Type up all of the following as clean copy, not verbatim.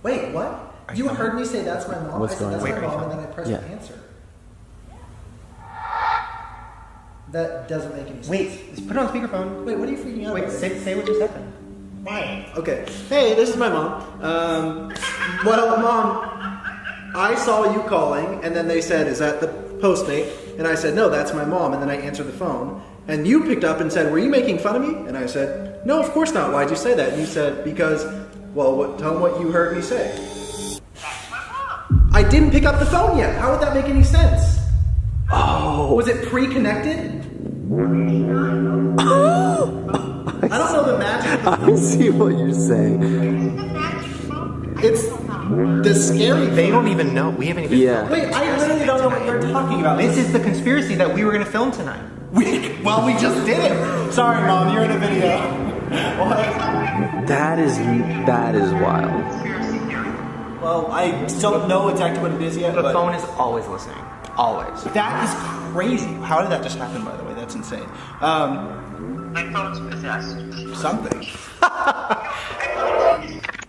Wait, what? You heard me say that's my mom? What's I said that's going my on? mom, and then I pressed answer. That doesn't make any sense. Wait, just put it on speakerphone. Wait, what are you freaking out Wait, about? say what just happened. Why? Okay. Hey, this is my mom. Well, Mom, I saw you calling, and then they said, is that the Postmate? And I said, no, that's my mom. And then I answered the phone. And you picked up and said, were you making fun of me? And I said, no, of course not. Why'd you say that? And you said, because, well, tell them what you heard me say. That's my mom. I didn't pick up the phone yet. How would that make any sense? Oh. Was it pre-connected? I don't know the magic. I see what you're saying. It's the scary They thing. don't even know. We haven't even. Yeah. Wait, I literally don't know what you're talking about. This is the conspiracy that we were going to film tonight. We just did it. Sorry, Mom, you're in a video. What? That is wild. Well, I don't know exactly what it is yet, The but phone is always listening. Always. that is crazy. How did that just happen, by the way? That's insane. My phone's possessed. Something.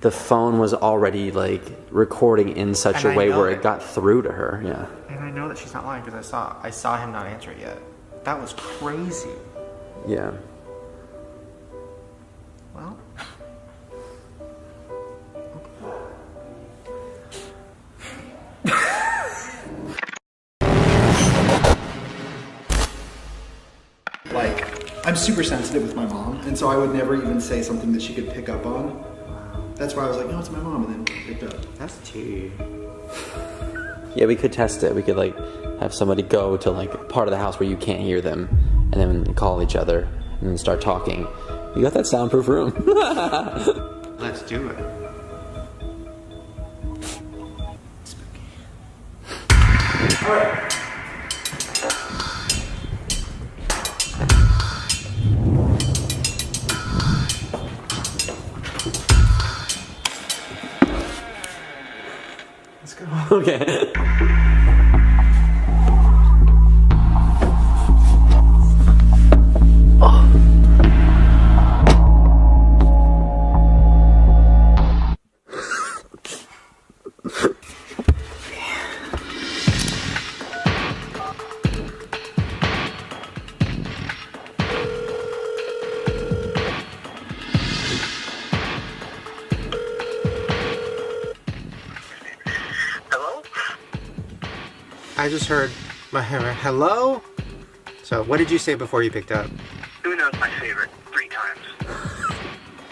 The phone was already like recording in such And a I way know where it. it got through to her. Yeah. And I know that she's not lying because I saw him not answer it yet. That was crazy. Yeah. Well. Like, I'm super sensitive with my mom, and so I would never even say something that she could pick up on. That's why I was like, no, it's my mom, and then picked up. That's tea. Yeah, we could test it. We could like have somebody go to like part of the house where you can't hear them, and then call each other and then start talking. You got that soundproof room? Let's do it. Alright. Let's go. Okay. Hello? I just heard my hello. So what did you say before you picked up? Who knows my favorite 3 times?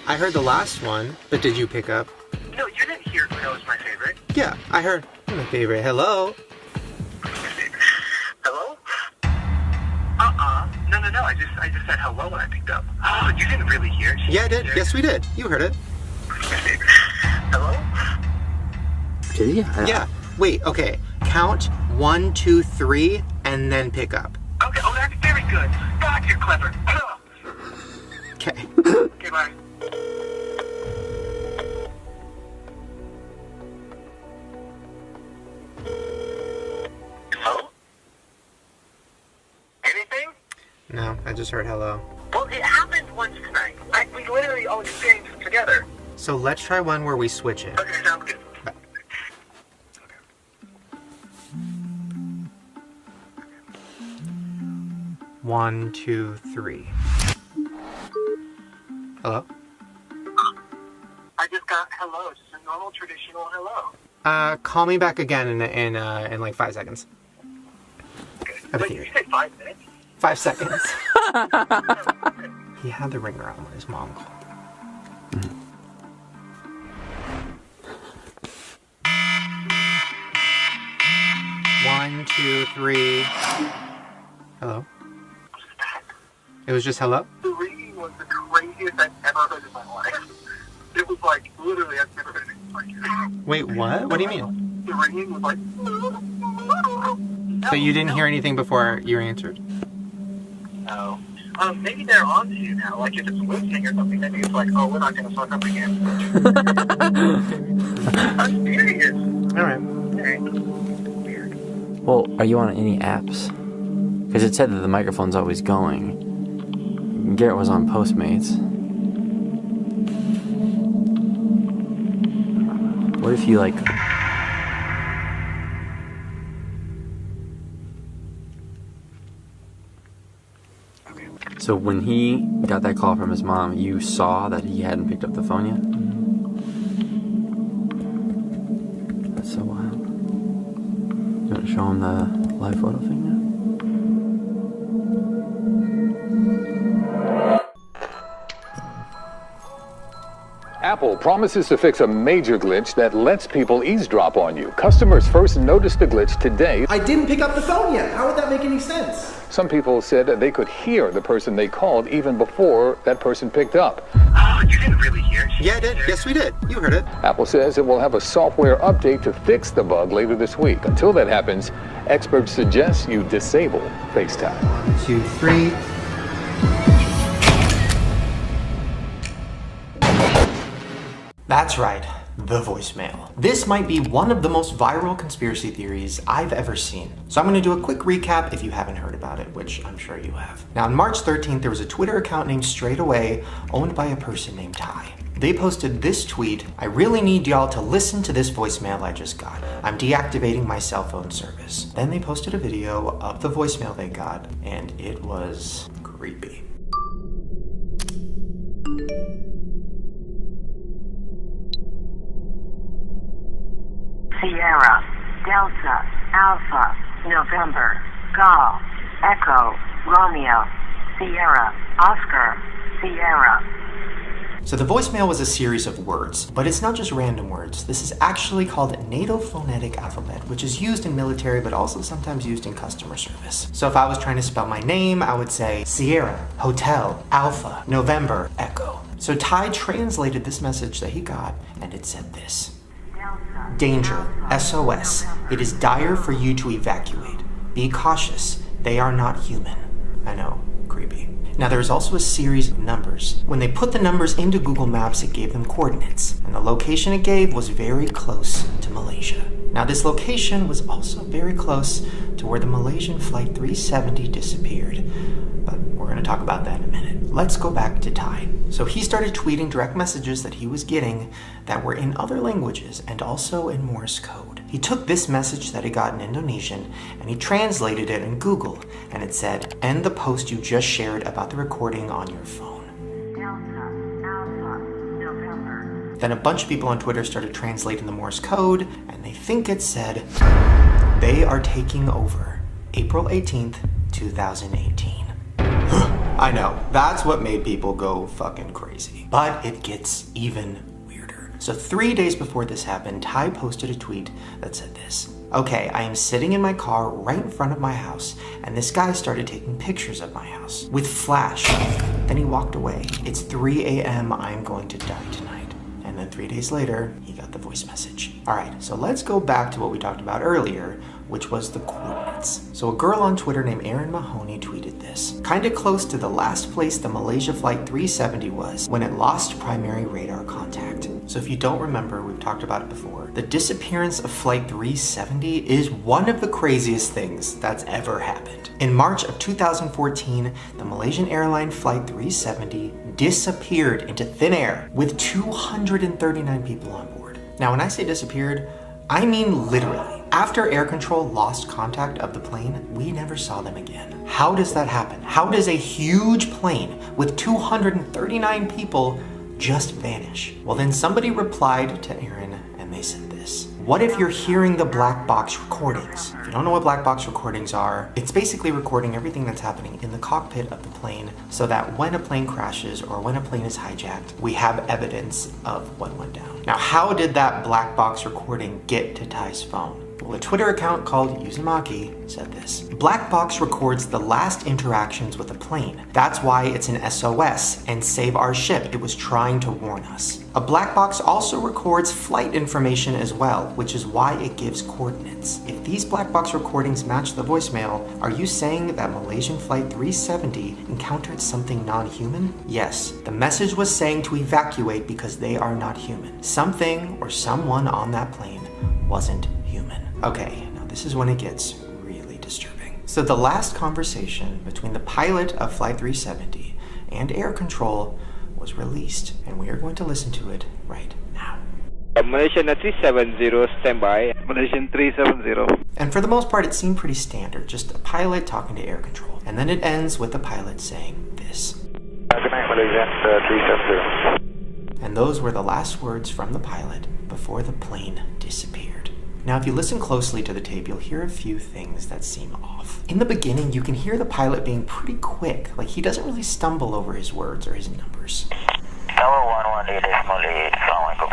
I heard the last one, but did you pick up? No, you didn't hear who knows my favorite. Yeah, I heard my favorite hello. Hello? No. I just said hello when I picked up. Oh, you didn't really hear it. Yeah, I did. Yes, we did. You heard it. Hello? Did he? Yeah. Wait. Okay. Count 1, 2, 3, and then pick up. Okay, oh, that's very good. God, you're clever. Okay. Okay, bye. Hello? Anything? No, I just heard hello. Well, it happened once tonight. We literally all experienced it together. So let's try one where we switch it. Okay, sounds good. 1, 2, 3. Hello? I just got hello. Just a normal, traditional hello. Call me back again in like 5 seconds. But you said 5 minutes? 5 seconds. He had the ringer on when his mom called. One, two, three. Hello? It was just hello? The ringing was the craziest I've ever heard in my life. It was like, literally, I've never heard anything like it. Wait, what? What do you mean? The ringing was like... So you didn't hear anything before you answered? No. Maybe they're on to you now. Like, if it's listening or something, maybe it's like, oh, we're not going to fuck up again. I'm serious. Alright. Okay. Weird. Well, are you on any apps? Because it said that the microphone's always going. Garrett was on Postmates. What What if you like... Okay. So when he got that call from his mom, you saw that he hadn't picked up the phone yet? That's so wild. You want to show him the live photo thing now? Apple promises to fix a major glitch that lets people eavesdrop on you. Customers first noticed the glitch today. I didn't pick up the phone yet. How would that make any sense? Some people said that they could hear the person they called even before that person picked up. Oh, you didn't really hear it? Yeah, I did. Yes, we did. You heard it. Apple says it will have a software update to fix the bug later this week. Until that happens, experts suggest you disable FaceTime. 1, 2, 3. That's right, the voicemail. This might be one of the most viral conspiracy theories I've ever seen. So I'm gonna do a quick recap if you haven't heard about it, which I'm sure you have. Now on March 13th, there was a Twitter account named Straight Away, owned by a person named Ty. They posted this tweet: "I really need y'all to listen to this voicemail I just got. I'm deactivating my cell phone service." Then they posted a video of the voicemail they got, and it was creepy. Sierra, Delta, Alpha, November, Golf, Echo, Romeo, Sierra, Oscar, Sierra. So the voicemail was a series of words, but it's not just random words. This is actually called NATO phonetic alphabet, which is used in military, but also sometimes used in customer service. So if I was trying to spell my name, I would say Sierra, Hotel, Alpha, November, Echo. So Ty translated this message that he got, and it said this: "Danger, SOS. It is dire for you to evacuate. Be cautious. They are not human." I know, creepy. Now there's also a series of numbers. When they put the numbers into Google Maps, it gave them coordinates, and the location it gave was very close to Malaysia. Now this location was also very close to where the Malaysian Flight 370 disappeared, but we're going to talk about that in a minute. Let's go back to Ty. So he started tweeting direct messages that he was getting that were in other languages and also in Morse code. He took this message that he got in Indonesian and he translated it in Google, and it said, "End the post you just shared about the recording on your phone." Delta, Alpha, November. Then a bunch of people on Twitter started translating the Morse code, and they think it said, "They are taking over. April 18th, 2018. I know, that's what made people go fucking crazy. But it gets even weirder. So 3 days before this happened, Ty posted a tweet that said this: "Okay, I am sitting in my car right in front of my house, and this guy started taking pictures of my house with flash. Then he walked away. It's 3 a.m. I'm going to die tonight." And then 3 days later, he got the voice message. All right, so let's go back to what we talked about earlier, which was the coordinates. So a girl on Twitter named Erin Mahoney tweeted this: "Kinda close to the last place the Malaysia Flight 370 was when it lost primary radar contact." So if you don't remember, we've talked about it before, the disappearance of Flight 370 is one of the craziest things that's ever happened. In March of 2014, the Malaysian airline Flight 370 disappeared into thin air with 239 people on board. Now when I say disappeared, I mean literally. After air control lost contact of the plane, we never saw them again. How does that happen? How does a huge plane with 239 people just vanish? Well, then somebody replied to Aaron and they said this: "What if you're hearing the black box recordings?" If you don't know what black box recordings are, it's basically recording everything that's happening in the cockpit of the plane so that when a plane crashes or when a plane is hijacked, we have evidence of what went down. Now, how did that black box recording get to Ty's phone? Well, a Twitter account called Uzumaki said this: "Black box records the last interactions with a plane. That's why it's an SOS and save our ship. It was trying to warn us. A black box also records flight information as well, which is why it gives coordinates. If these black box recordings match the voicemail, are you saying that Malaysian Flight 370 encountered something non-human? Yes, the message was saying to evacuate because they are not human. Something or someone on that plane wasn't human." Okay, now this is when it gets really disturbing. So the last conversation between the pilot of Flight 370 and air control was released, and we are going to listen to it right now. Malaysian 370, standby. Malaysian 370. And for the most part, it seemed pretty standard, just a pilot talking to air control. And then it ends with the pilot saying this. Good night, Malaysian 370. And those were the last words from the pilot before the plane disappeared. Now, if you listen closely to the tape, you'll hear a few things that seem off. In the beginning, you can hear the pilot being pretty quick, like he doesn't really stumble over his words or his numbers. Tower 118.8, Assalamualaikum.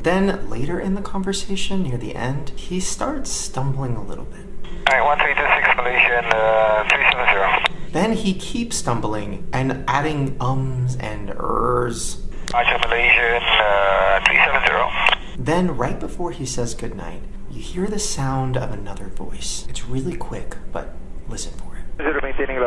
Then, later in the conversation, near the end, he starts stumbling a little bit. Alright, 1326 Malaysian 370. Then he keeps stumbling and adding ums and ers. Malaysian 370. Then, right before he says goodnight, you hear the sound of another voice. It's really quick, but listen for it. Maintaining